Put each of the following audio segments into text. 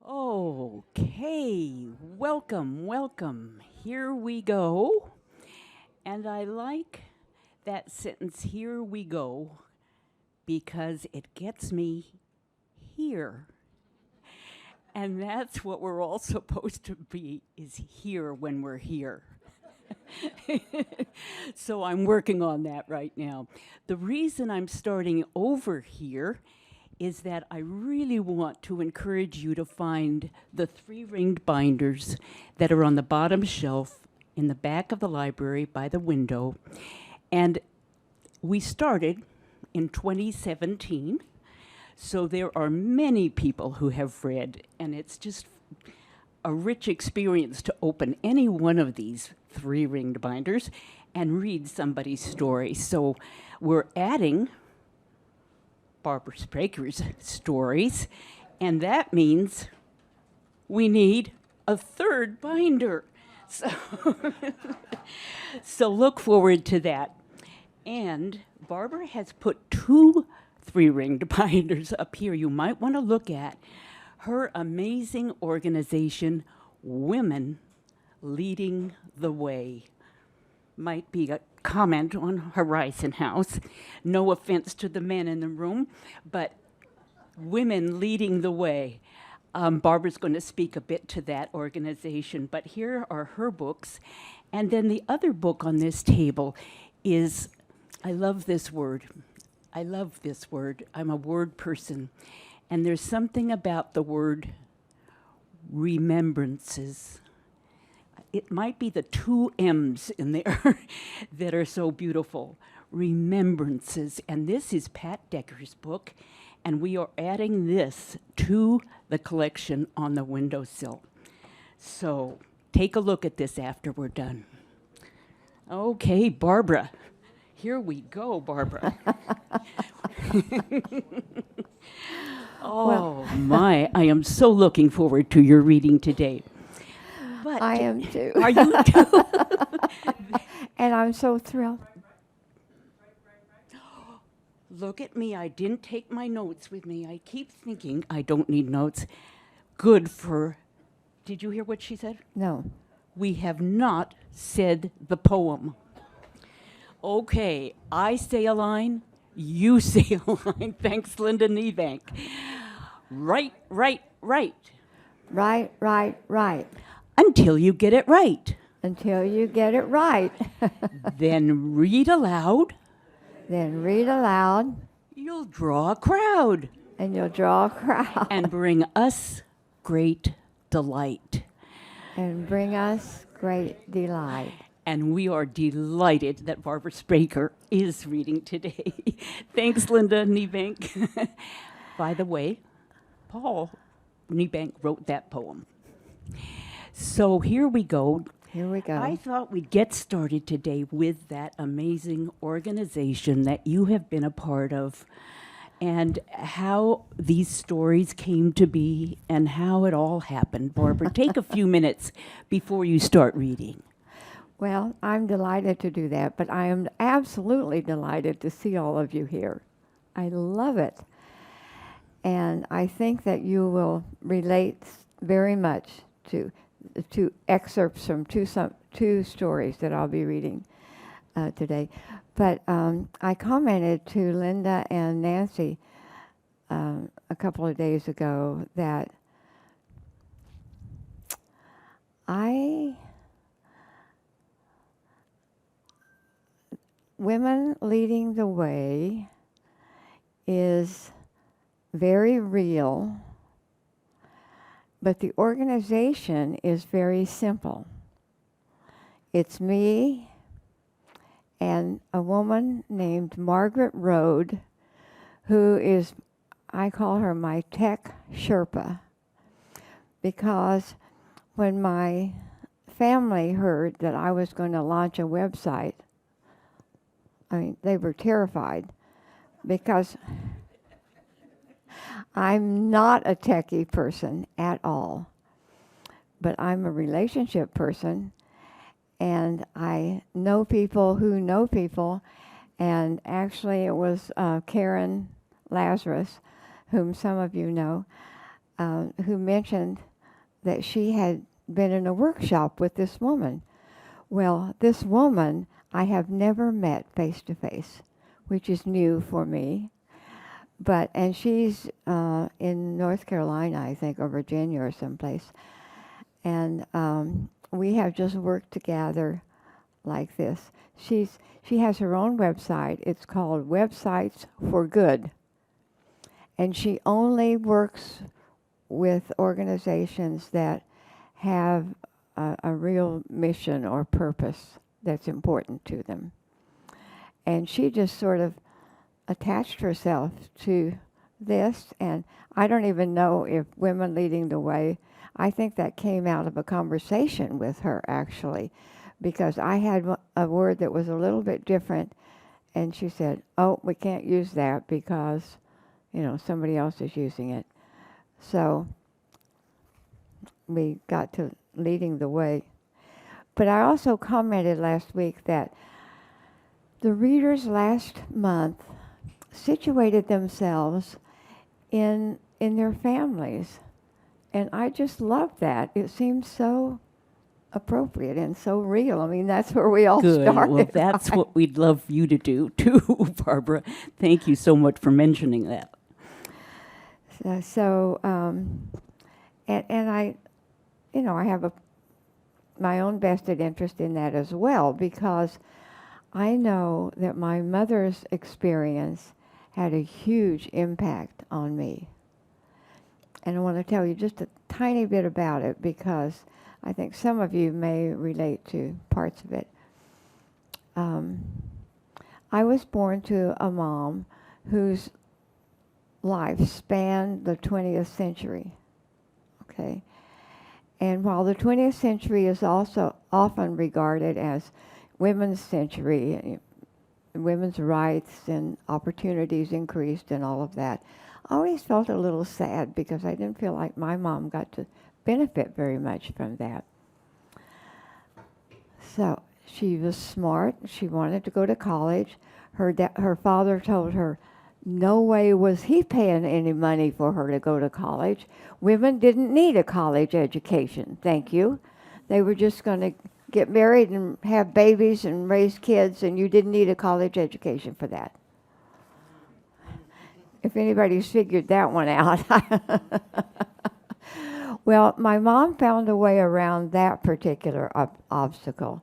Okay, welcome, welcome. Here we go. And I like that sentence, here we go, because it gets me here. And that's what we're all supposed to be, is here when we're here. So I'm working on that right now. The reason I'm starting over here is that I really want to encourage you to find the three-ringed binders that are on the bottom shelf in the back of the library by the window. And we started in 2017, so there are many people who have read, and it's just a rich experience to open any one of these three-ringed binders and read somebody's story. So we're adding Barbara Spraker's stories, and that means we need a third binder. So, so look forward to that. And Barbara has put two three-ringed binders up here you might want to look at. Her amazing organization, Women Leading the Way. Might be a comment on Horizon House. No offense to the men in the room, but Women Leading the Way. Barbara's going to speak a bit to that organization, but here are her books. And then the other book on this table is, I love this word. I love this word. I'm a word person. And there's something about the word remembrances. It might be the two M's in there that are so beautiful. Remembrances. And this is Pat Decker's book, and we are adding this to the collection on the windowsill. So take a look at this after we're done. Okay, Barbara. Here we go, Barbara. Oh, my. I am so looking forward to your reading today. But I am too. Are you too? And I'm so thrilled. Look at me. I didn't take my notes with me. I keep thinking I don't need notes. Good for. Did you hear what she said? No. We have not said the poem. Okay, I say a line, you say a line. Thanks, Linda Neebank. Right, right, right. Right, right, right. Until you get it right. Until you get it right. Then read aloud. Then read aloud. You'll draw a crowd. And you'll draw a crowd. And bring us great delight. And bring us great delight. And we are delighted that Barbara Spraker is reading today. Thanks, Linda Neebank. By the way, Paul Neebank wrote that poem. So here we go. Here we go. I thought we'd get started today with that amazing organization that you have been a part of, and how these stories came to be and how it all happened. Barbara, take a few minutes before you start reading. Well, I'm delighted to do that, but I am absolutely delighted to see all of you here. I love it. And I think that you will relate very much to excerpts from two stories that I'll be reading today. But I commented to Linda and Nancy a couple of days ago that Women Leading the Way is very real, but the organization is very simple. It's me and a woman named Margaret Rode, who is, I call her my tech Sherpa, because when my family heard that I was going to launch a website, I mean, they were terrified because I'm not a techie person at all, but I'm a relationship person, and I know people who know people, and actually it was Karen Lazarus, whom some of you know, who mentioned that she had been in a workshop with this woman. Well, this woman I have never met face to face, which is new for me. And she's in North Carolina, I think, or Virginia or someplace. And we have just worked together like this. She has her own website. It's called Websites for Good. And she only works with organizations that have a real mission or purpose that's important to them. And she just sort of attached herself to this, and I don't even know if Women Leading the Way, I think that came out of a conversation with her actually, because I had a word that was a little bit different, and she said, oh, we can't use that because, somebody else is using it. So we got to Leading the Way. But I also commented last week that the readers last month situated themselves in their families. And I just loved that. It seemed so appropriate and so real. I mean, that's where we all Good. started. Well, that's right? what we'd love you to do too, Barbara. Thank you so much for mentioning that. And I, I have my own vested interest in that as well, because I know that my mother's experience had a huge impact on me. And I want to tell you just a tiny bit about it, because I think some of you may relate to parts of it. I was born to a mom whose life spanned the 20th century. Okay? And while the 20th century is also often regarded as women's century, women's rights and opportunities increased and all of that, I always felt a little sad because I didn't feel like my mom got to benefit very much from that. So she was smart. She wanted to go to college. Her father told her no way was he paying any money for her to go to college. Women didn't need a college education, thank you. They were just going to get married and have babies and raise kids, and you didn't need a college education for that. If anybody's figured that one out. Well, my mom found a way around that particular obstacle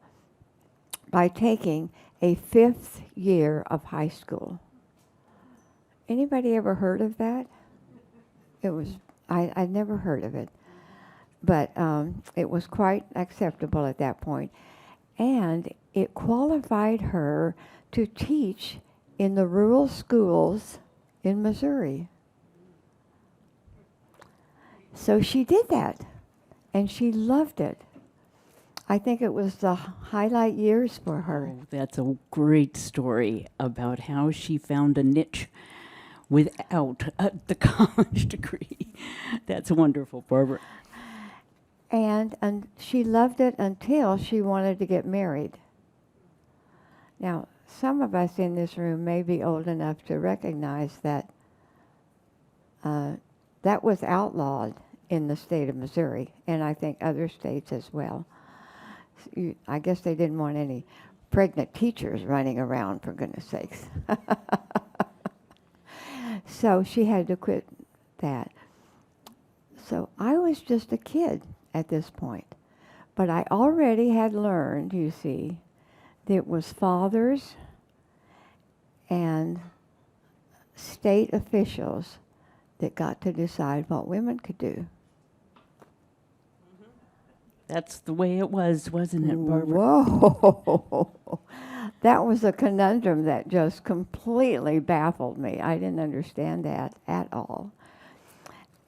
by taking a 5th year of high school. Anybody ever heard of that? I'd never heard of it. But it was quite acceptable at that point. And it qualified her to teach in the rural schools in Missouri. So she did that, and she loved it. I think it was the highlight years for her. Oh, that's a great story about how she found a niche without the college degree. That's wonderful, Barbara. And she loved it until she wanted to get married. Now, some of us in this room may be old enough to recognize that that was outlawed in the state of Missouri, and I think other states as well. I guess they didn't want any pregnant teachers running around, for goodness sakes. So she had to quit that. So I was just a kid at this point. But I already had learned, you see, that it was fathers and state officials that got to decide what women could do. That's the way it was, wasn't it, Barbara? Whoa! That was a conundrum that just completely baffled me. I didn't understand that at all.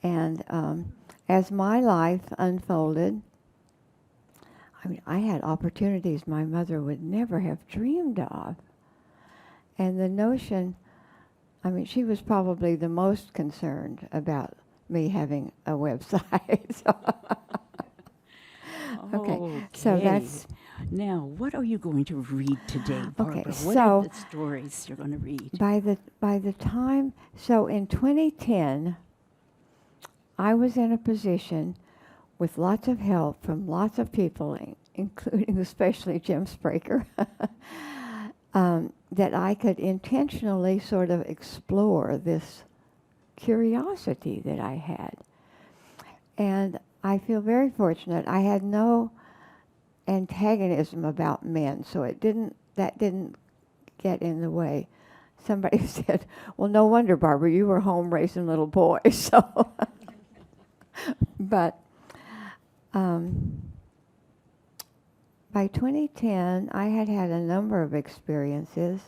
And as my life unfolded, I had opportunities my mother would never have dreamed of. And the notion, she was probably the most concerned about me having a website. Okay, so that's... Now, what are you going to read today, Barbara? Okay, what are the stories you're going to read? By the time, so in 2010, I was in a position with lots of help from lots of people, including especially Jim Spraker, that I could intentionally sort of explore this curiosity that I had. And I feel very fortunate. I had no antagonism about men, so that didn't get in the way. Somebody said, well, no wonder, Barbara, you were home raising little boys. So, but by 2010, I had had a number of experiences.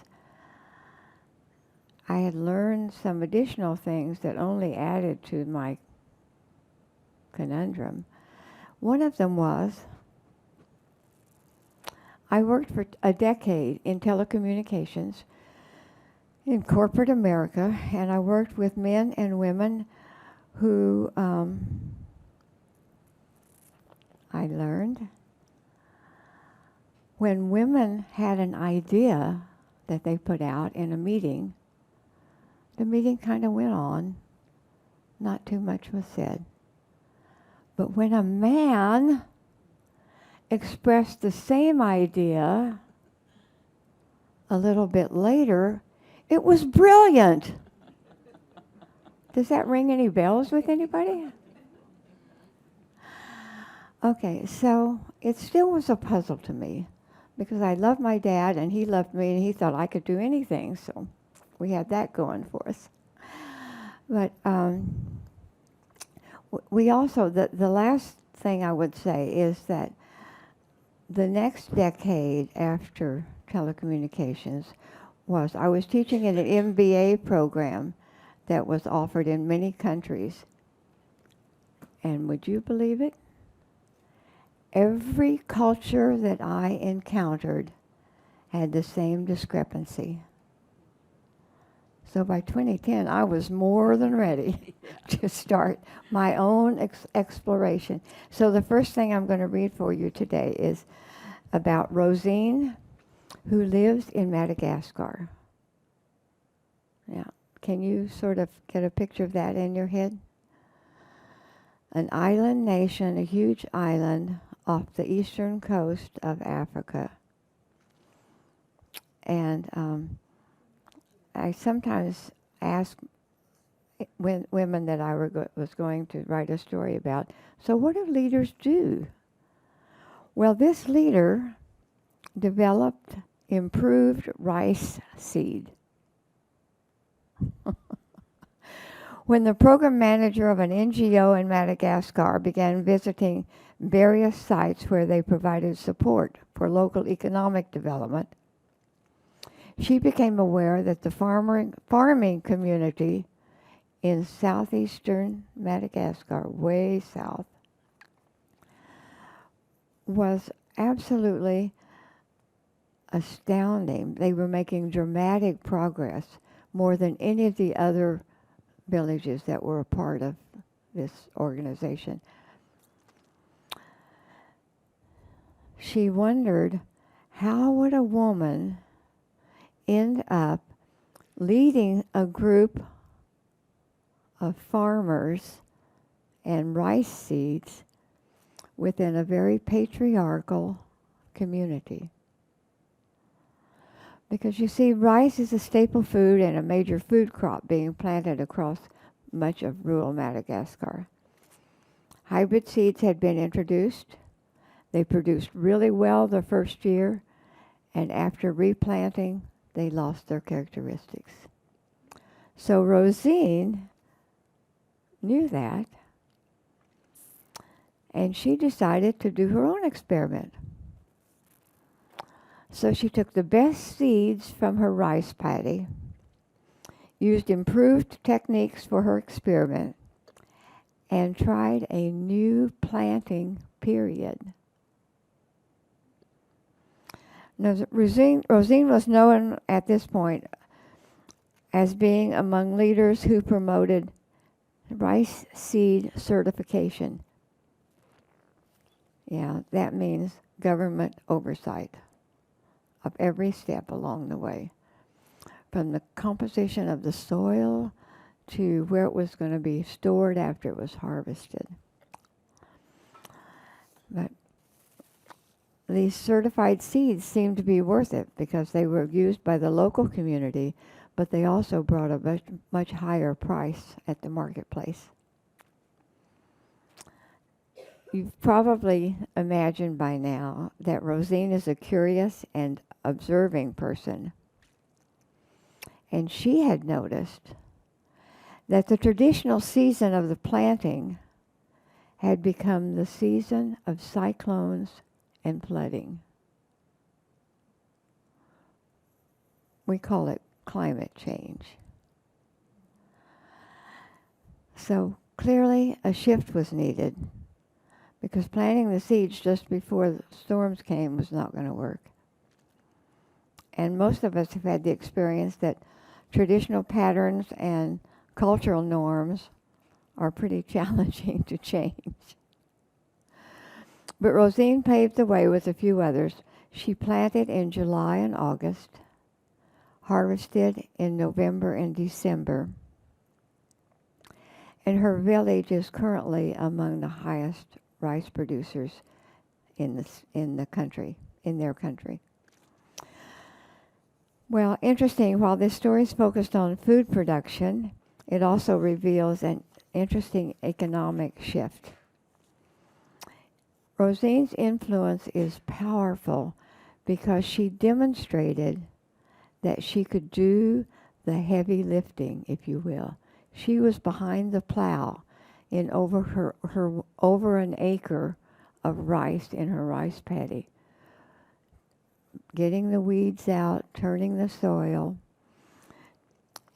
I had learned some additional things that only added to my conundrum. One of them was I worked for a decade in telecommunications in corporate America, and I worked with men and women who I learned when women had an idea that they put out in a meeting, the meeting kind of went on, not too much was said. But when a man expressed the same idea a little bit later, it was brilliant. Does that ring any bells with anybody? Okay, so it still was a puzzle to me because I loved my dad and he loved me and he thought I could do anything, so we had that going for us. But we also, the last thing I would say is that the next decade after telecommunications I was teaching in an MBA program that was offered in many countries. And would you believe it? Every culture that I encountered had the same discrepancy. So by 2010, I was more than ready to start my own exploration. So the first thing I'm going to read for you today is about Rosine, who lives in Madagascar. Yeah. Can you sort of get a picture of that in your head? An island nation, a huge island off the eastern coast of Africa. And I sometimes ask women that I was going to write a story about, so what do leaders do? Well, this leader developed improved rice seed. When the program manager of an NGO in Madagascar began visiting various sites where they provided support for local economic development, she became aware that the farming community in southeastern Madagascar, way south, was absolutely astounding. They were making dramatic progress, more than any of the other villages that were a part of this organization. She wondered, how would a woman end up leading a group of farmers and rice seeds within a very patriarchal community? Because you see, rice is a staple food and a major food crop being planted across much of rural Madagascar. Hybrid seeds had been introduced. They produced really well the first year, and after replanting, they lost their characteristics. So Rosine knew that, and she decided to do her own experiment. So she took the best seeds from her rice paddy, used improved techniques for her experiment, and tried a new planting period. Now, Rosine was known at this point as being among leaders who promoted rice seed certification. Yeah, that means government oversight of every step along the way, from the composition of the soil to where it was going to be stored after it was harvested. But these certified seeds seemed to be worth it because they were used by the local community, but they also brought a much, much higher price at the marketplace. You've probably imagined by now that Rosine is a curious and observing person. And she had noticed that the traditional season of the planting had become the season of cyclones and flooding. We call it climate change. So clearly a shift was needed, because planting the seeds just before the storms came was not going to work. And most of us have had the experience that traditional patterns and cultural norms are pretty challenging to change. But Rosine paved the way with a few others. She planted in July and August, harvested in November and December, and her village is currently among the highest rice producers in their country. Well, interesting, while this story is focused on food production, it also reveals an interesting economic shift. Rosine's influence is powerful because she demonstrated that she could do the heavy lifting, if you will. She was behind the plow in over an acre of rice in her rice paddy, getting the weeds out, turning the soil,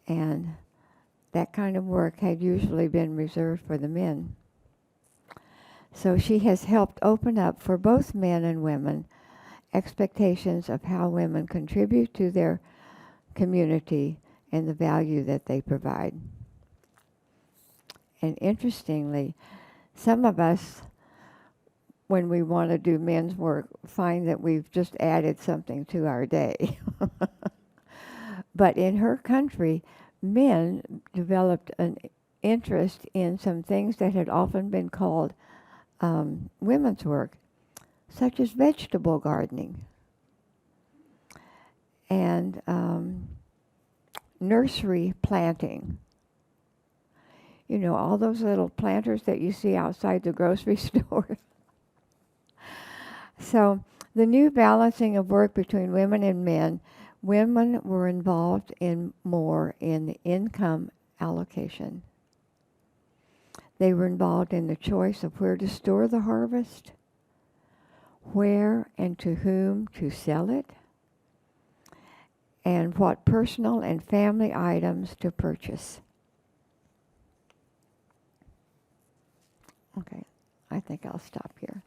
and that kind of work had usually been reserved for the men. So she has helped open up for both men and women expectations of how women contribute to their community and the value that they provide. And interestingly, some of us, when we want to do men's work, find that we've just added something to our day. But in her country, men developed an interest in some things that had often been called women's work, such as vegetable gardening and nursery planting. You know, all those little planters that you see outside the grocery store. So the new balancing of work between women and men, women were involved more in the income allocation. They were involved in the choice of where to store the harvest, where and to whom to sell it, and what personal and family items to purchase. Okay, I think I'll stop here.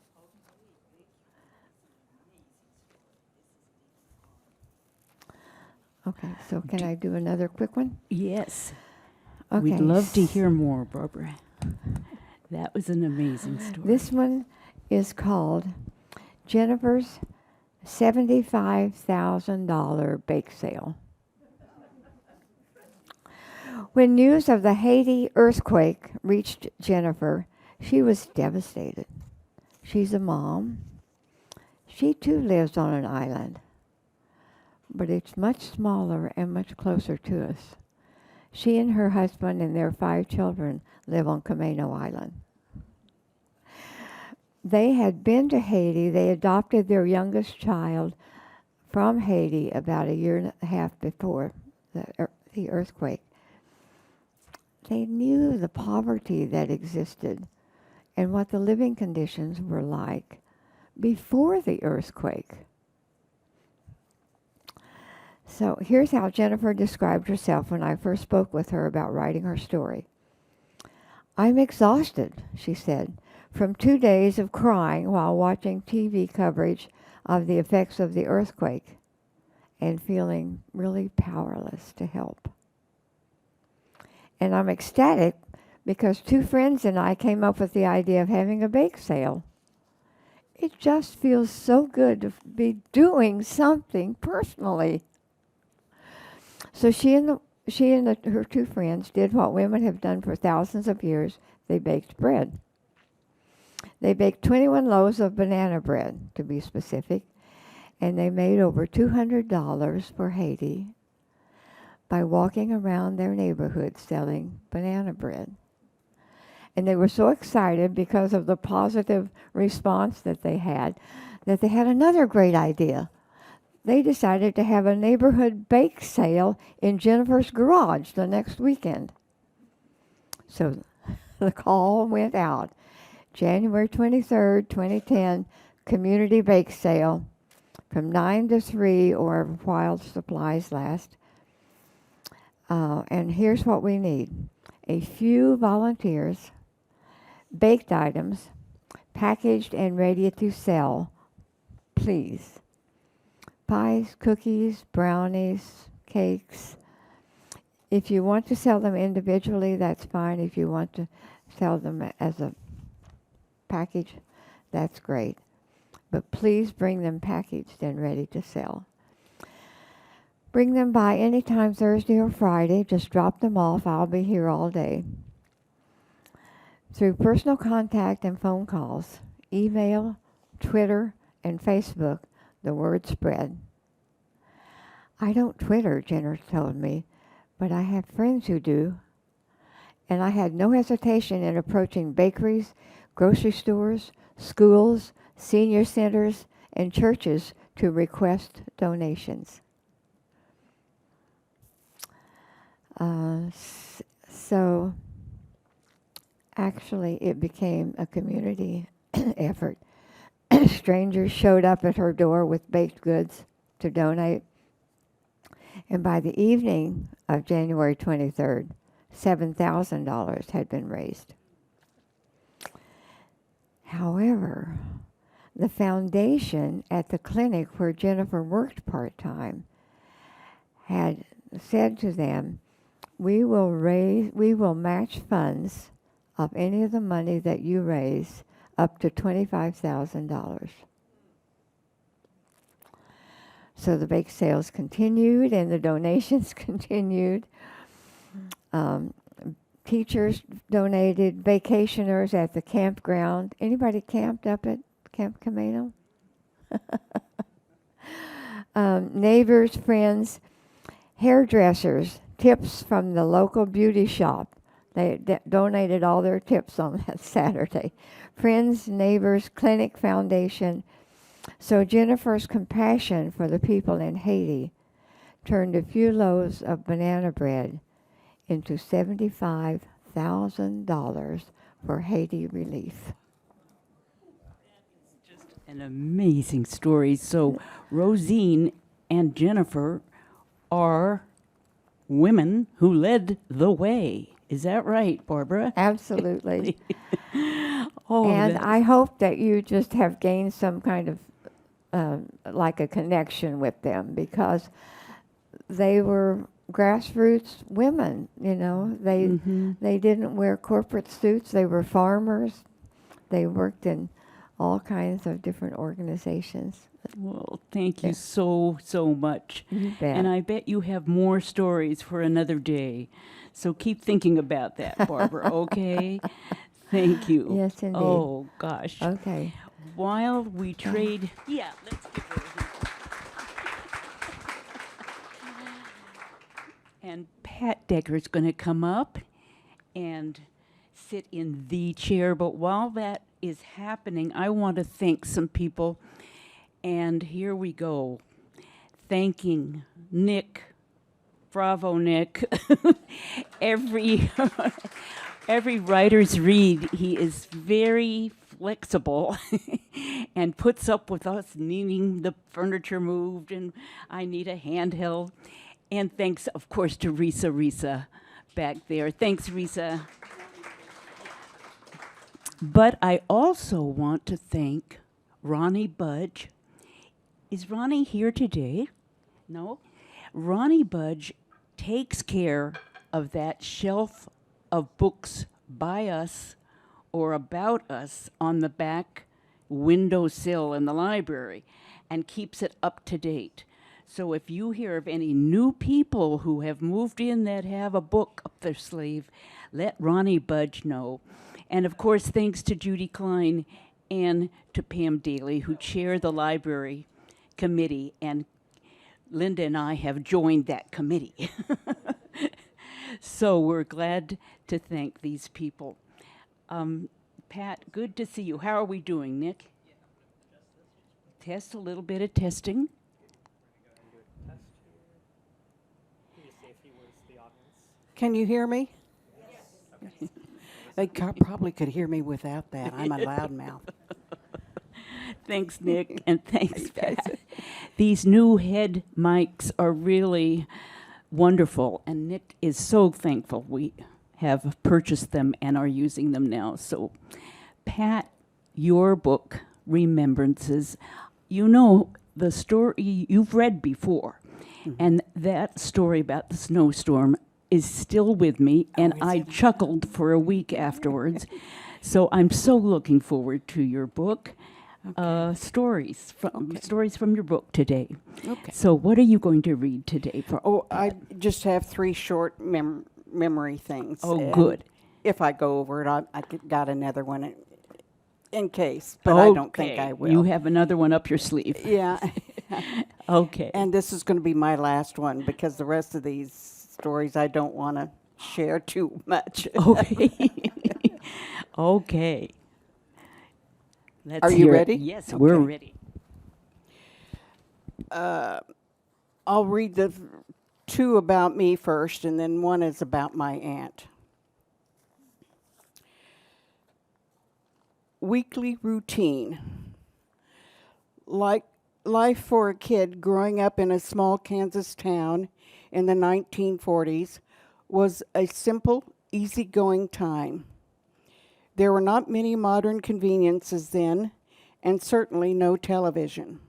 Okay, so can I do another quick one? Yes. Okay. We'd love to hear more, Barbara. That was an amazing story. This one is called Jennifer's $75,000 bake sale. When news of the Haiti earthquake reached Jennifer, she was devastated. She's a mom. She too lives on an island, but it's much smaller and much closer to us. She and her husband and their 5 children live on Camano Island. They had been to Haiti. They adopted their youngest child from Haiti about a year and a half before the earthquake. They knew the poverty that existed and what the living conditions were like before the earthquake. So here's how Jennifer described herself when I first spoke with her about writing her story. "I'm exhausted," she said, "from 2 days of crying while watching TV coverage of the effects of the earthquake and feeling really powerless to help. And I'm ecstatic because 2 friends and I came up with the idea of having a bake sale. It just feels so good to be doing something personally." So she she and her two friends did what women have done for thousands of years. They baked bread. They baked 21 loaves of banana bread, to be specific, and they made over $200 for Haiti by walking around their neighborhood selling banana bread. And they were so excited because of the positive response that they had another great idea. They decided to have a neighborhood bake sale in Jennifer's garage the next weekend. So the call went out. January 23rd, 2010, community bake sale from 9 to 3 or while supplies last. And here's what we need. A few volunteers, baked items, packaged and ready to sell, please. Pies, cookies, brownies, cakes. If you want to sell them individually, that's fine. If you want to sell them as a package, that's great. But please bring them packaged and ready to sell. Bring them by anytime Thursday or Friday. Just drop them off. I'll be here all day. Through personal contact and phone calls, email, Twitter, and Facebook, the word spread. I don't Twitter, Jenner told me, but I have friends who do. And I had no hesitation in approaching bakeries, grocery stores, schools, senior centers, and churches to request donations. So actually it became a community effort. Strangers showed up at her door with baked goods to donate. And by the evening of January 23rd, $7,000 had been raised. However, the foundation at the clinic where Jennifer worked part-time had said to them, we will match funds of any of the money that you raise up to $25,000. So the bake sales continued and the donations continued. Teachers donated, vacationers at the campground. Anybody camped up at Camp Camino? Neighbors, friends, hairdressers, tips from the local beauty shop. They donated all their tips on that Saturday. Friends, neighbors, clinic foundation. So Jennifer's compassion for the people in Haiti turned a few loaves of banana bread into $75,000 for Haiti relief. An amazing story. So Rosine and Jennifer are women who led the way. Is that right, Barbara? Absolutely. Oh, And that's- I hope that you just have gained some kind of like a connection with them, because they were grassroots women, you know. They didn't wear corporate suits. They were farmers. They worked in all kinds of different organizations. Well, thank you so much. You bet. And I bet you have more stories for another day. So keep thinking about that, Barbara, okay? Thank you. Yes, indeed. Oh, gosh. Okay. While we trade... Yeah, let's give her a hand. And Pat Decker's going to come up and sit in the chair. But while that is happening, I want to thank some people. And here we go. Thanking Nick. Bravo, Nick. every writer's read, he is very flexible and puts up with us needing the furniture moved, and I need a handheld. And thanks, of course, to Risa back there. Thanks, Risa. But I also want to thank Ronnie Budge. Is Ronnie here today? No? Ronnie Budge takes care of that shelf of books by us or about us on the back windowsill in the library and keeps it up to date. So if you hear of any new people who have moved in that have a book up their sleeve, let Ronnie Budge know. And of course, thanks to Judy Klein and to Pam Daly, who chair the library committee, and Linda and I have joined that committee. So we're glad to thank these people. Pat, good to see you. How are we doing, Nick? Test, a little bit of testing. Can you hear me? Yes. They probably could hear me without that. I'm a loudmouth. Thanks, Nick, and thanks, Pat. These new head mics are really wonderful, and Nick is so thankful we have purchased them and are using them now. So, Pat, your book, Remembrances, you know the story you've read before, and that story about the snowstorm is still with me, and I chuckled for a week afterwards. So I'm so looking forward to your book. Stories from your book today. Okay. So what are you going to read today? I just have 3 short memory things. Oh, good. If I go over it, I got another one in case, but I don't think I will. You have another one up your sleeve. Yeah. Okay. And this is going to be my last one because the rest of these stories I don't want to share too much. Okay. Okay. Let's Are you hear it. ready? Yes, Okay. we're ready. I'll read the 2 about me first, and then one is about my aunt. Weekly routine. Like life for a kid growing up in a small Kansas town in the 1940s was a simple, easygoing time. There were not many modern conveniences then, and certainly no television.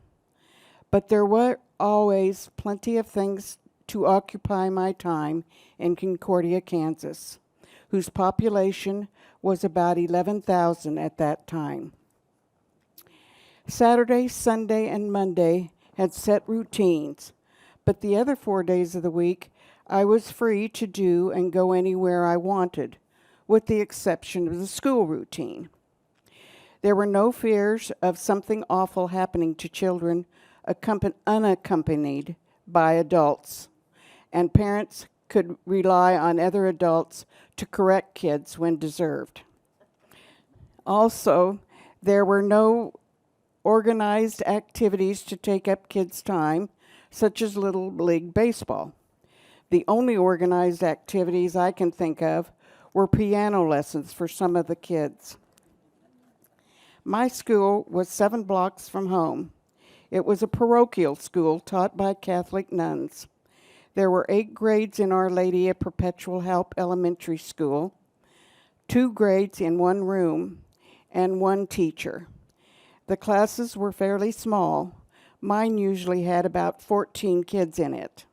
But there were always plenty of things to occupy my time in Concordia, Kansas, whose population was about 11,000 at that time. Saturday, Sunday, and Monday had set routines, but the other 4 days of the week I was free to do and go anywhere I wanted, with the exception of the school routine. There were no fears of something awful happening to children unaccompanied by adults, and parents could rely on other adults to correct kids when deserved. Also, there were no organized activities to take up kids' time, such as Little League Baseball. The only organized activities I can think of were piano lessons for some of the kids. My school was 7 blocks from home. It was a parochial school taught by Catholic nuns. There were 8 grades in Our Lady of Perpetual Help Elementary School, 2 grades in 1 room, and 1 teacher. The classes were fairly small. Mine usually had about 14 kids in it.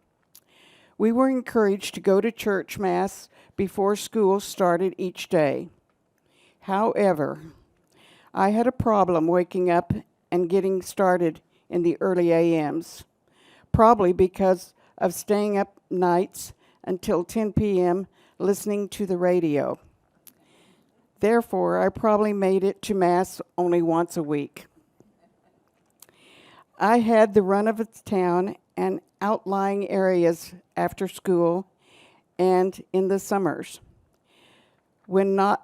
We were encouraged to go to church mass before school started each day. However, I had a problem waking up and getting started in the early a.m.s, probably because of staying up nights until 10 p.m. listening to the radio. Therefore, I probably made it to Mass only once a week. I had the run of the town and outlying areas after school and in the summers, when not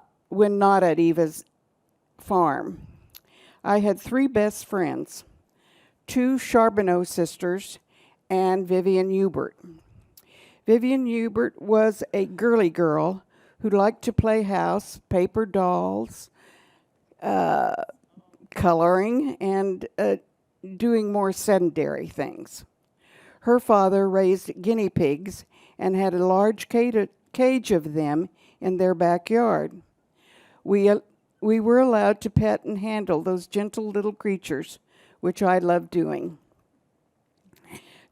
at Eva's farm. I had 3 best friends, 2 Charbonneau sisters, and Vivian Hubert. Vivian Hubert was a girly girl who liked to play house, paper dolls, coloring, and doing more sedentary things. Her father raised guinea pigs and had a large cage of them in their backyard. We were allowed to pet and handle those gentle little creatures, which I loved doing.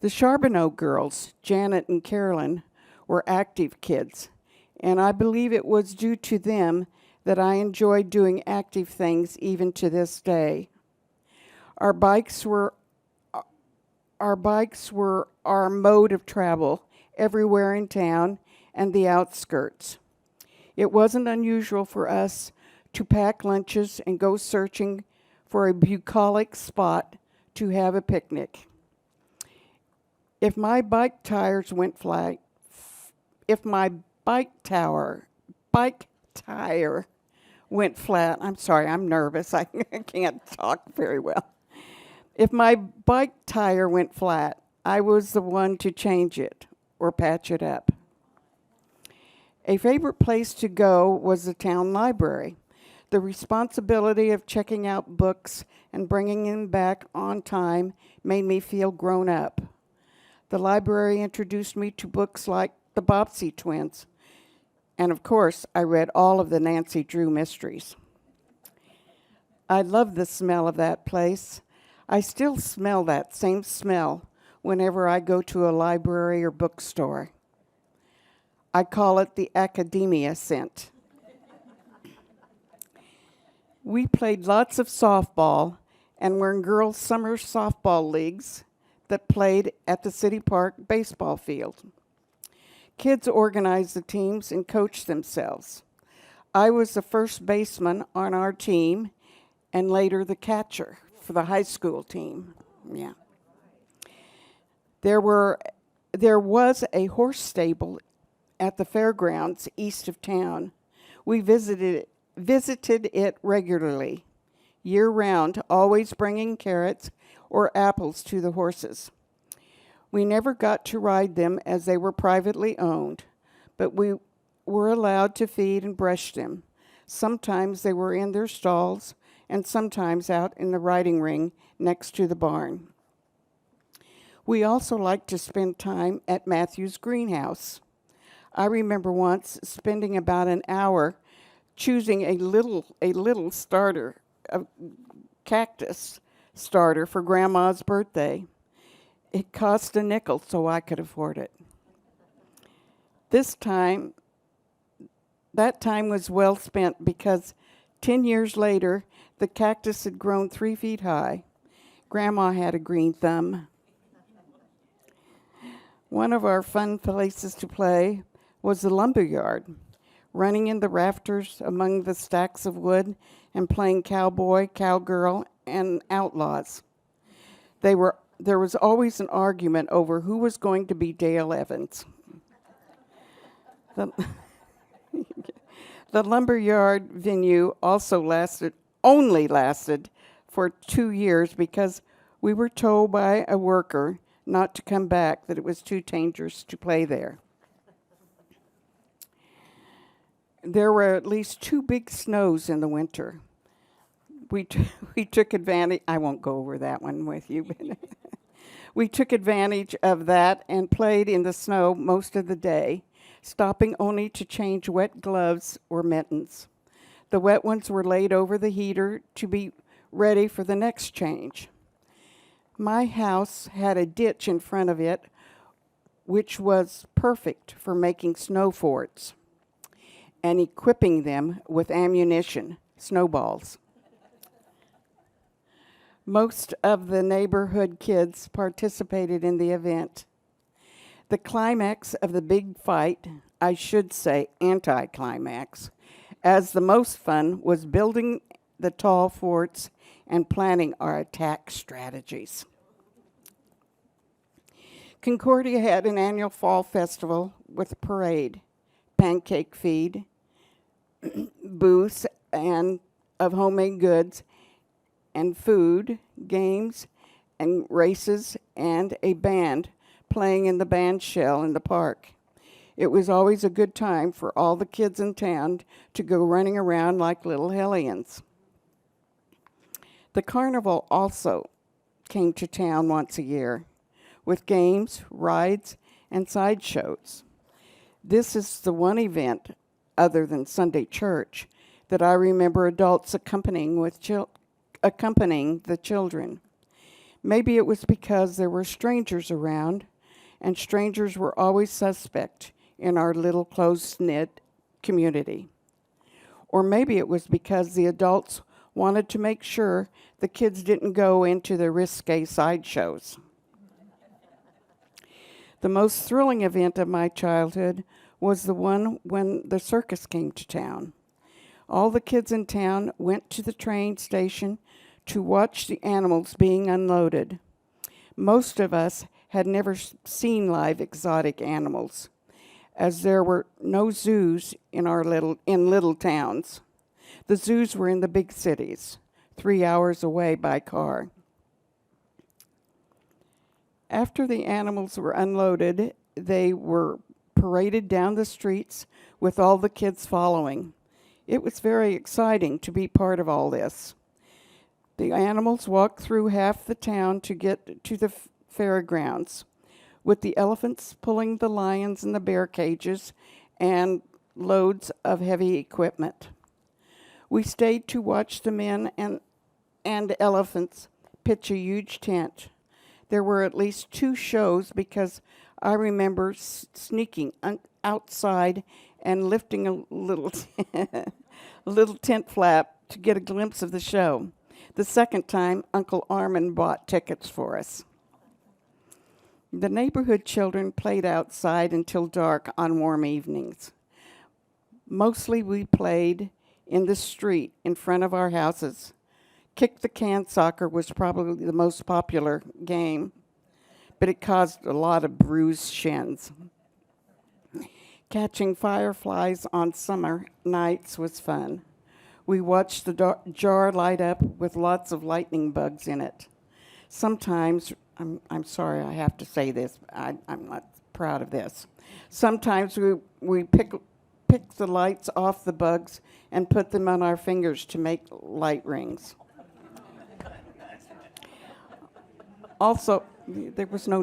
The Charbonneau girls, Janet and Carolyn, were active kids, and I believe it was due to them that I enjoyed doing active things even to this day. Our bikes were our bikes were our mode of travel everywhere in town and the outskirts. It wasn't unusual for us to pack lunches and go searching for a bucolic spot to have a picnic. If my bike tires went flat, if my bike tire went flat, I'm sorry, I'm nervous. I can't talk very well. If my bike tire went flat, I was the one to change it or patch it up. A favorite place to go was the town library. The responsibility of checking out books and bringing them back on time made me feel grown up. The library introduced me to books like the Bobbsey Twins, and of course, I read all of the Nancy Drew mysteries. I love the smell of that place. I still smell that same smell whenever I go to a library or bookstore. I call it the academia scent. We played lots of softball and were in girls' summer softball leagues that played at the City Park baseball field. Kids organized the teams and coached themselves. I was the first baseman on our team and later the catcher for the high school team. Yeah. There was a horse stable at the fairgrounds east of town. We visited it regularly, year-round, always bringing carrots or apples to the horses. We never got to ride them as they were privately owned, but we were allowed to feed and brush them. Sometimes they were in their stalls, and sometimes out in the riding ring next to the barn. We also liked to spend time at Matthew's greenhouse. I remember once spending about an hour choosing a little starter, a cactus starter for Grandma's birthday. It cost a nickel, so I could afford it. That time was well spent because 10 years later, the cactus had grown 3 feet high. Grandma had a green thumb. One of our fun places to play was the lumberyard, running in the rafters among the stacks of wood and playing cowboy, cowgirl, and outlaws. There was always an argument over who was going to be Dale Evans. The lumberyard venue only lasted for 2 years because we were told by a worker not to come back, that it was too dangerous to play there. There were at least 2 big snows in the winter. We took advantage, I won't go over that one with you, but we took advantage of that and played in the snow most of the day, stopping only to change wet gloves or mittens. The wet ones were laid over the heater to be ready for the next change. My house had a ditch in front of it, which was perfect for making snow forts and equipping them with ammunition, snowballs. Most of the neighborhood kids participated in the event. The climax of the big fight, I should say anti-climax, as the most fun was building the tall forts and planning our attack strategies. Concordia had an annual fall festival with a parade, pancake feed, booths and of homemade goods, and food, games, and races, and a band playing in the band shell in the park. It was always a good time for all the kids in town to go running around like little hellions. The carnival also came to town once a year with games, rides, and sideshows. This is the one event, other than Sunday church, that I remember adults accompanying the children. Maybe it was because there were strangers around, and strangers were always suspect in our little close-knit community. Or maybe it was because the adults wanted to make sure the kids didn't go into the risque sideshows. The most thrilling event of my childhood was the one when the circus came to town. All the kids in town went to the train station to watch the animals being unloaded. Most of us had never seen live exotic animals, as there were no zoos in little towns. The zoos were in the big cities, 3 hours away by car. After the animals were unloaded, they were paraded down the streets with all the kids following. It was very exciting to be part of all this. The animals walked through half the town to get to the fairgrounds, with the elephants pulling the lions in the bear cages and loads of heavy equipment. We stayed to watch the men and elephants pitch a huge tent. There were at least 2 shows because I remember sneaking outside and lifting a little little tent flap to get a glimpse of the show. The second time, Uncle Armand bought tickets for us. The neighborhood children played outside until dark on warm evenings. Mostly we played in the street in front of our houses. Kick the can soccer was probably the most popular game, but it caused a lot of bruised shins. Catching fireflies on summer nights was fun. We watched the jar light up with lots of lightning bugs in it. Sometimes, I'm sorry I have to say this, I'm not proud of this. Sometimes we pick the lights off the bugs and put them on our fingers to make light rings. Also, there was no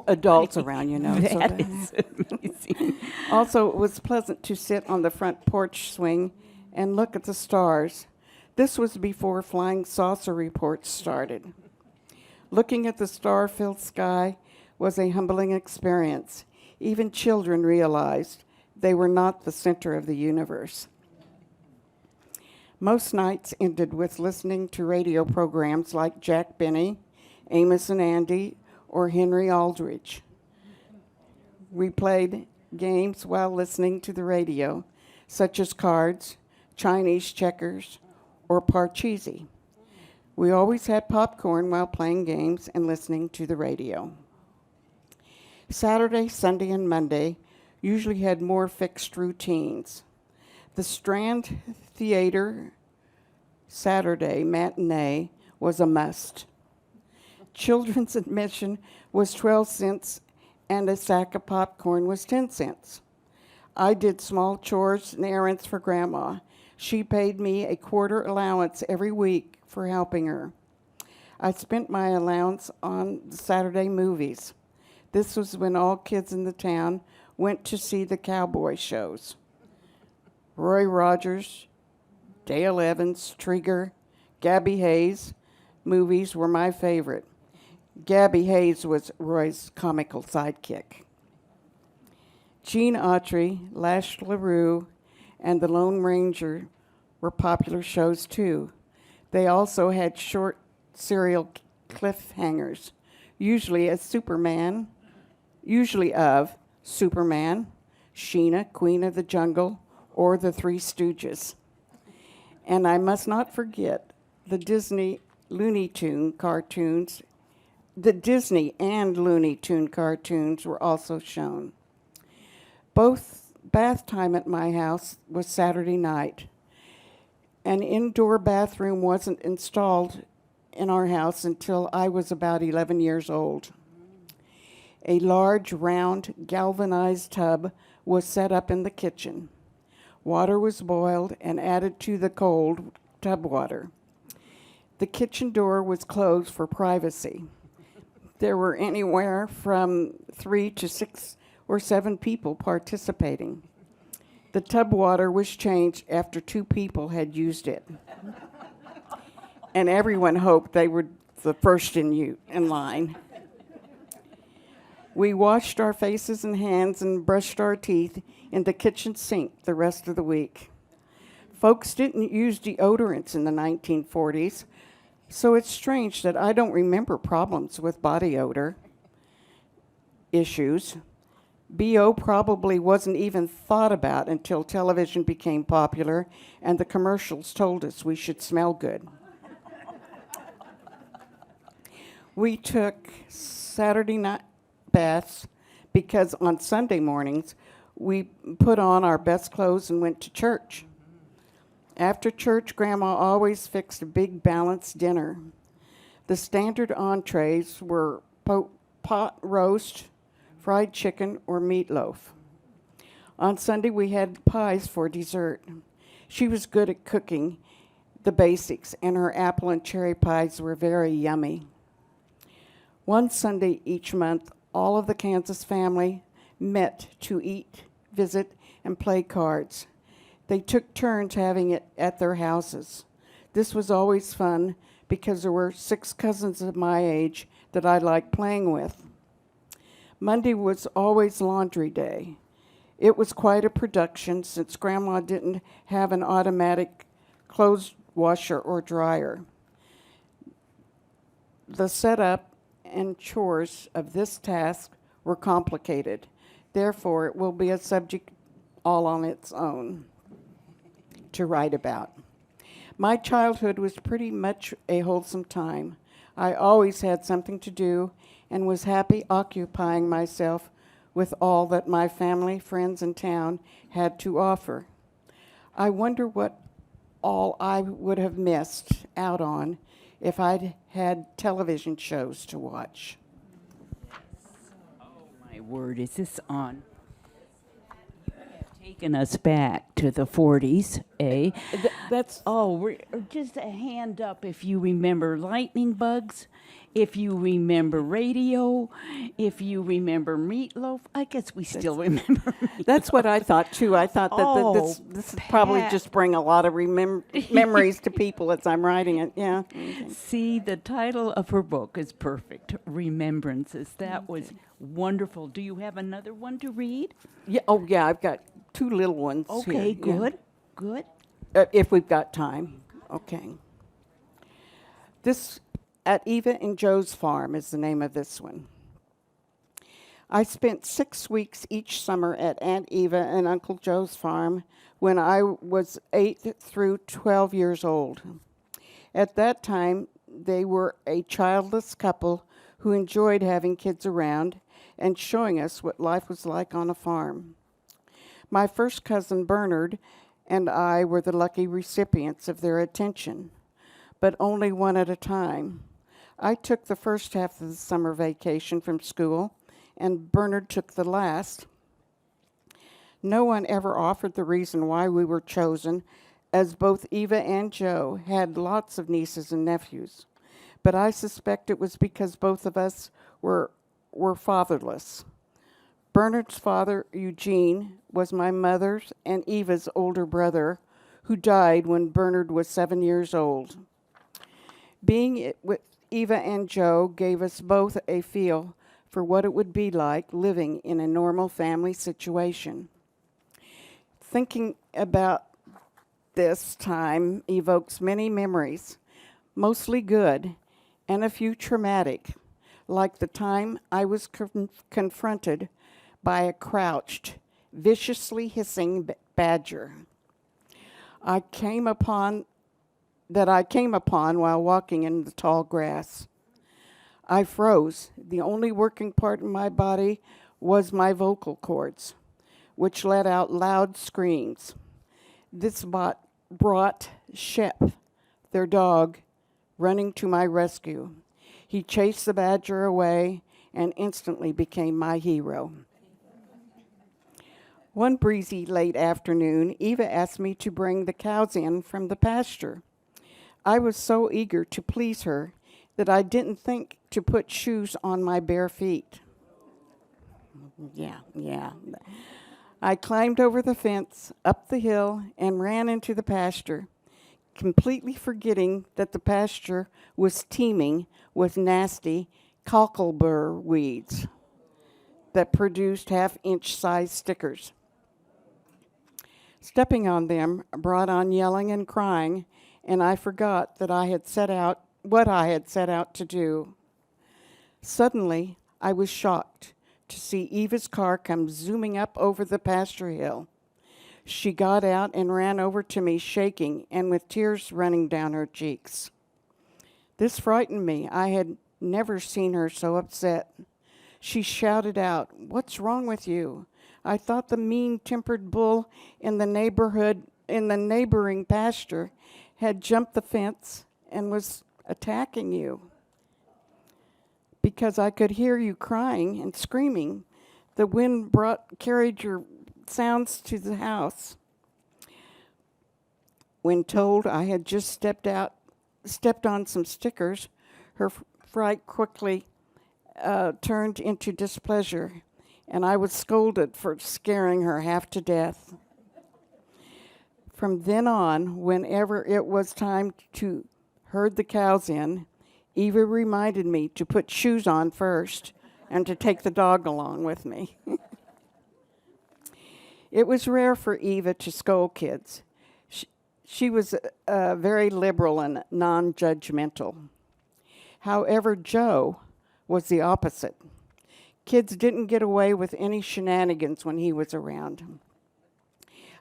adults around, so That is amazing. Also, it was pleasant to sit on the front porch swing and look at the stars. This was before flying saucer reports started. Looking at the star-filled sky was a humbling experience. Even children realized they were not the center of the universe. Most nights ended with listening to radio programs like Jack Benny, Amos and Andy, or Henry Aldridge. We played games while listening to the radio, such as cards, Chinese checkers, or Parcheesi. We always had popcorn while playing games and listening to the radio. Saturday, Sunday, and Monday usually had more fixed routines. The Strand Theater Saturday matinee was a must. Children's admission was 12 cents and a sack of popcorn was 10 cents. I did small chores and errands for Grandma. She paid me a quarter allowance every week for helping her. I spent my allowance on Saturday movies. This was when all kids in the town went to see the cowboy shows. Roy Rogers, Dale Evans, Trigger, Gabby Hayes movies were my favorite. Gabby Hayes was Roy's comical sidekick. Gene Autry, Lash LaRue, and The Lone Ranger were popular shows too. They also had short serial cliffhangers, usually of Superman, Sheena, Queen of the Jungle, or The Three Stooges. And I must not forget the Disney Looney Tune cartoons. The Disney and Looney Tune cartoons were also shown. Both bath time at my house was Saturday night. An indoor bathroom wasn't installed in our house until I was about 11 years old. A large, round, galvanized tub was set up in the kitchen. Water was boiled and added to the cold tub water. The kitchen door was closed for privacy. There were anywhere from 3 to 6 or 7 people participating. The tub water was changed after 2 people had used it. And everyone hoped they were the first in line. We washed our faces and hands and brushed our teeth in the kitchen sink the rest of the week. Folks didn't use deodorants in the 1940s, so it's strange that I don't remember problems with body odor. issues. BO probably wasn't even thought about until television became popular and the commercials told us we should smell good. We took Saturday night baths because on Sunday mornings we put on our best clothes and went to church. After church, Grandma always fixed a big balanced dinner. The standard entrees were pot roast, fried chicken, or meatloaf. On Sunday, we had pies for dessert. She was good at cooking the basics, and her apple and cherry pies were very yummy. One Sunday each month, all of the Kansas family met to eat, visit, and play cards. They took turns having it at their houses. This was always fun because there were 6 cousins of my age that I liked playing with. Monday was always laundry day. It was quite a production since Grandma didn't have an automatic clothes washer or dryer. The setup and chores of this task were complicated. Therefore, it will be a subject all on its own to write about. My childhood was pretty much a wholesome time. I always had something to do and was happy occupying myself with all that my family, friends, and town had to offer. I wonder what all I would have missed out on if I'd had television shows to watch. My word, is this on? Taken us back to the 40s, eh? That's Just a hand up if you remember lightning bugs, if you remember radio, if you remember meatloaf. I guess we still remember meatloaf. That's what I thought too. I thought that this would probably Pat. just bring a lot of memories to people as I'm writing it. Yeah. Okay. See, the title of her book is perfect, Remembrances. That was wonderful. Do you have another one to read? Yeah. Oh, yeah. I've got 2 little ones. Okay, here. Yeah. good, good. If we've got time. Okay. This at Eva and Joe's farm is the name of this one. I spent 6 weeks each summer at Aunt Eva and Uncle Joe's farm when I was 8 through 12 years old. At that time, they were a childless couple who enjoyed having kids around and showing us what life was like on a farm. My first cousin Bernard and I were the lucky recipients of their attention, but only one at a time. I took the first half of the summer vacation from school, and Bernard took the last. No one ever offered the reason why we were chosen, as both Eva and Joe had lots of nieces and nephews. But I suspect it was because both of us were fatherless. Bernard's father, Eugene, was my mother's and Eva's older brother, who died when Bernard was 7 years old. Being with Eva and Joe gave us both a feel for what it would be like living in a normal family situation. Thinking about this time evokes many memories, mostly good, and a few traumatic, like the time I was confronted by a crouched, viciously hissing badger I came upon while walking in the tall grass. I froze. The only working part of my body was my vocal cords, which let out loud screams. This brought Shep, their dog, running to my rescue. He chased the badger away and instantly became my hero. One breezy late afternoon, Eva asked me to bring the cows in from the pasture. I was so eager to please her that I didn't think to put shoes on my bare feet. Yeah. I climbed over the fence, up the hill, and ran into the pasture, completely forgetting that the pasture was teeming with nasty cocklebur weeds that produced half-inch size stickers. Stepping on them brought on yelling and crying, and I forgot that I had set out to do. Suddenly, I was shocked to see Eva's car come zooming up over the pasture hill. She got out and ran over to me, shaking and with tears running down her cheeks. This frightened me. I had never seen her so upset. She shouted out, "What's wrong with you? I thought the mean-tempered bull in the neighboring pasture had jumped the fence and was attacking you." Because I could hear you crying and screaming. The wind carried your sounds to the house. When told I had just stepped on some stickers, her fright quickly turned into displeasure, and I was scolded for scaring her half to death. From then on, whenever it was time to herd the cows in, Eva reminded me to put shoes on first and to take the dog along with me. It was rare for Eva to scold kids. She was very liberal and non-judgmental. However, Joe was the opposite. Kids didn't get away with any shenanigans when he was around.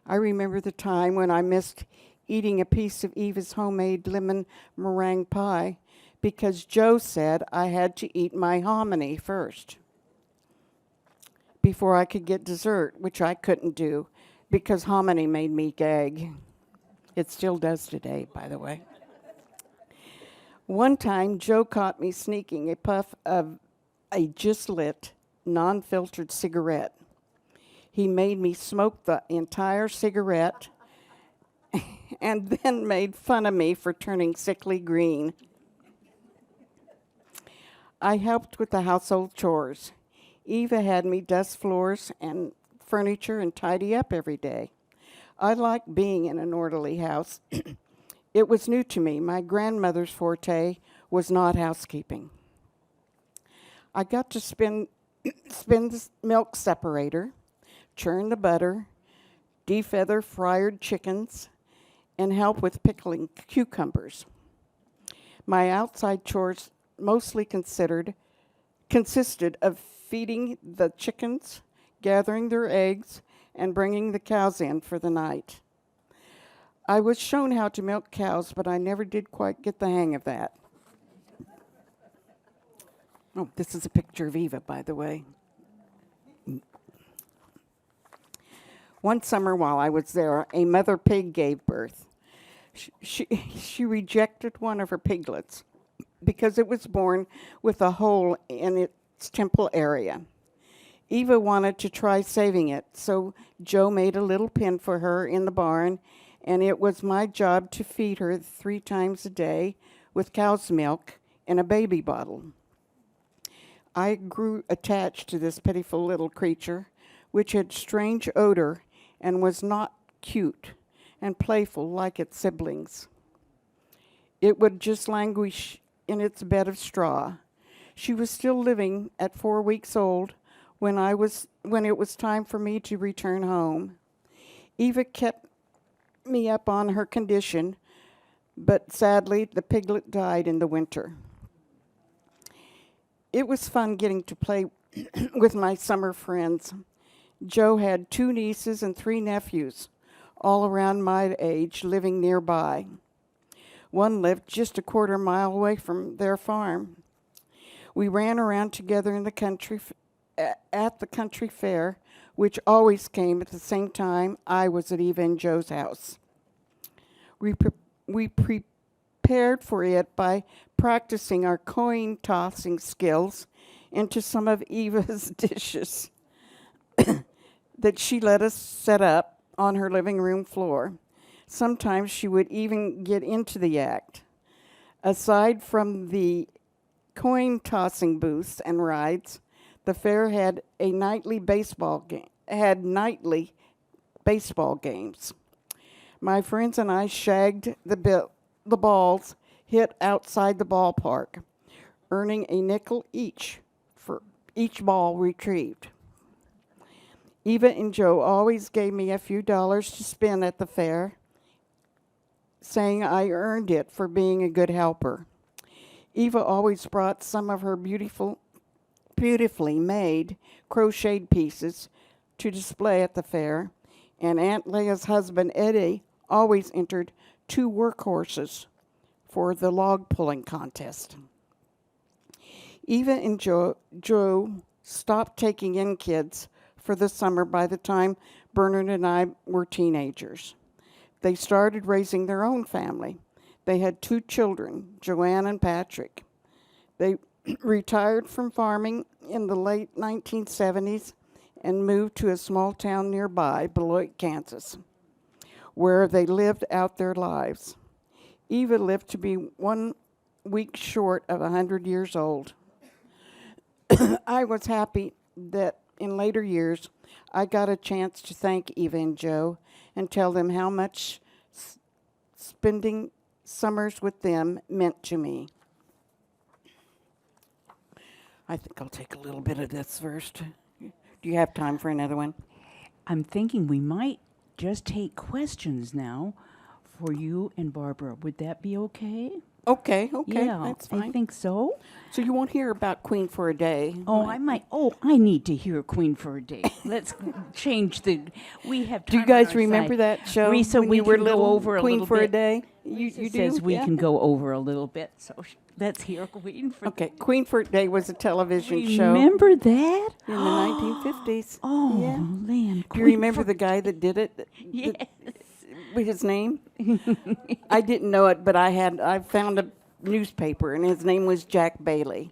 I remember the time when I missed eating a piece of Eva's homemade lemon meringue pie because Joe said I had to eat my hominy first before I could get dessert, which I couldn't do because hominy made me gag. It still does today, by the way. One time, Joe caught me sneaking a puff of a just lit, non-filtered cigarette. He made me smoke the entire cigarette and then made fun of me for turning sickly green. I helped with the household chores. Eva had me dust floors and furniture and tidy up every day. I liked being in an orderly house. It was new to me. My grandmother's forte was not housekeeping. I got to spin the milk separator, churn the butter, defeather fried chickens, and help with pickling cucumbers. My outside chores mostly consisted of feeding the chickens, gathering their eggs, and bringing the cows in for the night. I was shown how to milk cows, but I never did quite get the hang of that. Oh, this is a picture of Eva, by the way. One summer while I was there, a mother pig gave birth. She rejected one of her piglets because it was born with a hole in its temple area. Eva wanted to try saving it, so Joe made a little pen for her in the barn, and it was my job to feed her 3 times a day with cow's milk in a baby bottle. I grew attached to this pitiful little creature, which had strange odor and was not cute and playful like its siblings. It would just languish in its bed of straw. She was still living at 4 weeks old when it was time for me to return home. Eva kept me up on her condition, but sadly the piglet died in the winter. It was fun getting to play with my summer friends. Joe had 2 nieces and 3 nephews, all around my age, living nearby. One lived just a quarter mile away from their farm. We ran around together in the country at the country fair, which always came at the same time I was at Eva and Joe's house. We prepared for it by practicing our coin tossing skills into some of Eva's dishes that she let us set up on her living room floor. Sometimes she would even get into the act. Aside from the coin tossing booths and rides, the fair had nightly baseball games. My friends and I shagged the balls hit outside the ballpark, earning a nickel each for each ball retrieved. Eva and Joe always gave me a few dollars to spend at the fair, saying I earned it for being a good helper. Eva always brought some of her beautiful beautifully made crocheted pieces to display at the fair, and Aunt Leah's husband, Eddie, always entered 2 workhorses for the log pulling contest. Eva and Joe stopped taking in kids for the summer by the time Bernard and I were teenagers. They started raising their own family. They had 2 children, Joanne and Patrick. They retired from farming in the late 1970s and moved to a small town nearby, Beloit, Kansas, where they lived out their lives. Eva lived to be 1 week short of 100 years old. I was happy that in later years I got a chance to thank Eva and Joe and tell them how much spending summers with them meant to me. I think I'll take a little bit of this first. Do you have time for another one? I'm thinking we might just take questions now for you and Barbara. Would that be okay? Okay, Yeah, that's fine. I think so. So you won't hear about Queen for a Day. Oh, I might. Oh, I need to hear Queen for a Day. Let's change the. We have. Do you time on guys our remember side. that show Risa, when we you were can little? go over a Queen little for bit. a Day. You Risa do? says we Yeah. can go over a little bit. So let's hear Queen for. Okay, Queen for a Day was a television show Remember that? in the 1950s. Oh, Yeah. man. Do you remember the guy that did it? Yes. With his name? I didn't know it, but I found a newspaper, and his name was Jack Bailey.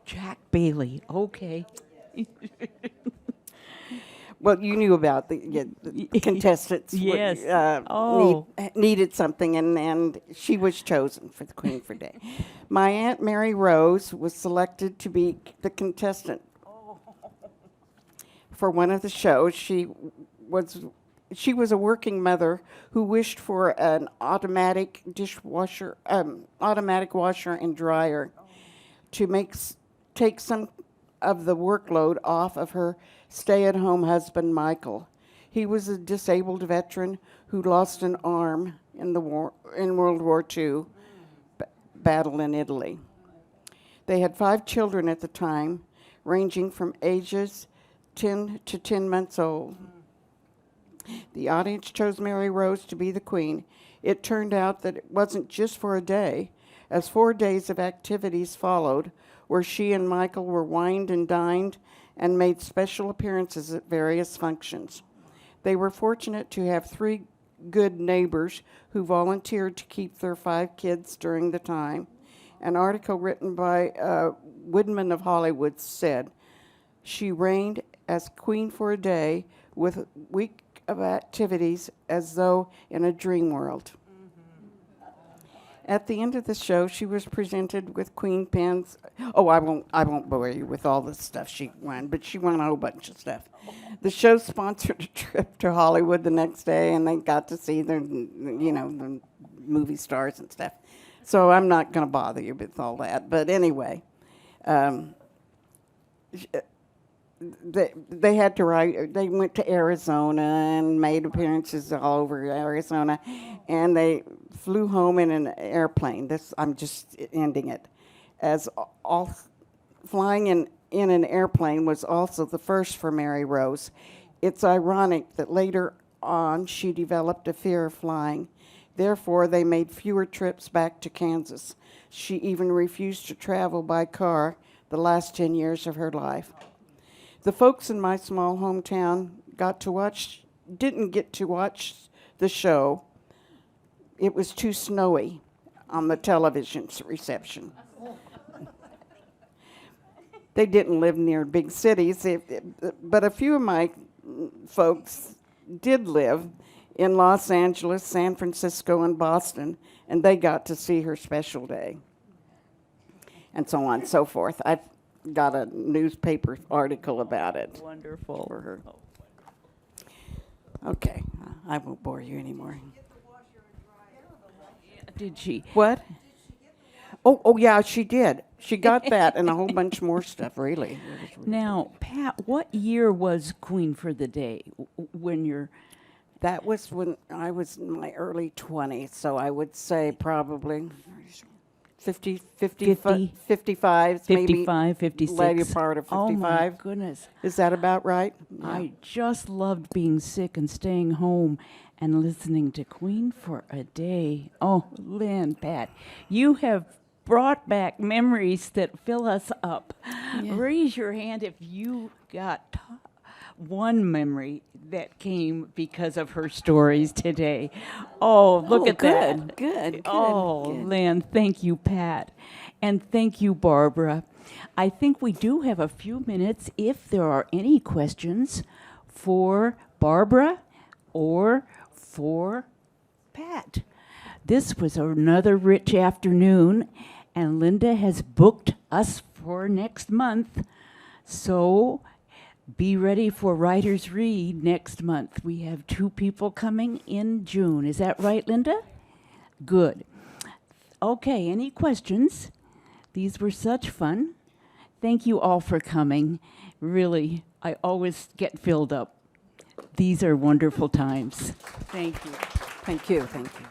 Jack Bailey. Okay. Well, you knew about the contestants. Yes. Needed something, and she was chosen for the Queen for Day. My Aunt Mary Rose was selected to be the contestant for one of the shows. She was a working mother who wished for an automatic dishwasher, automatic washer and dryer to take some of the workload off of her stay-at-home husband, Michael. He was a disabled veteran who lost an arm in World War II battle in Italy. They had 5 children at the time, ranging from ages 10 to 10 months old. The audience chose Mary Rose to be the queen. It turned out that it wasn't just for a day, as 4 days of activities followed, where she and Michael were wined and dined and made special appearances at various functions. They were fortunate to have 3 good neighbors who volunteered to keep their 5 kids during the time. An article written by Woodman of Hollywood said, "She reigned as queen for a day with a week of activities as though in a dream world." At the end of the show, she was presented with queen pins. Oh, I won't bore you with all the stuff she won, but she won a whole bunch of stuff. The show sponsored a trip to Hollywood the next day, and they got to see the movie stars and stuff. So I'm not going to bother you with all that. But anyway, they had to write. They went to Arizona and made appearances all over Arizona, and they flew home in an airplane. I'm just ending it, as all flying in an airplane was also the first for Mary Rose. It's ironic that later on she developed a fear of flying. Therefore, they made fewer trips back to Kansas. She even refused to travel by car the last 10 years of her life. The folks in my small hometown didn't get to watch the show. It was too snowy on the television reception. They didn't live near big cities, but a few of my folks did live in Los Angeles, San Francisco, and Boston, and they got to see her special day, and so on and so forth. I've got a newspaper article about it. Wonderful. For her. Okay, I won't bore you anymore. Did she? What? Oh, yeah, she did. She got that and a whole bunch more stuff, really. Now, Pat, what year was Queen for the Day when you're... That was when I was in my early 20s, so I would say probably 50, 50, 55, maybe 55, 56. later part of Oh, my 55. goodness. Is that about right? I just loved being sick and staying home and listening to Queen for a day. Oh, Lynn, Pat, you have brought back memories that fill us up. Raise your hand if you got one memory that came because of her stories today. Oh, look at that. Good. Oh, good. Lynn, thank you, Pat. And thank you, Barbara. I think we do have a few minutes if there are any questions for Barbara or for Pat. This was another rich afternoon, and Linda has booked us for next month. So be ready for Writer's Read next month. We have 2 people coming in June. Is that right, Linda? Good. Okay, any questions? These were such fun. Thank you all for coming. Really, I always get filled up. These are wonderful times. Thank you. Thank you. Thank you.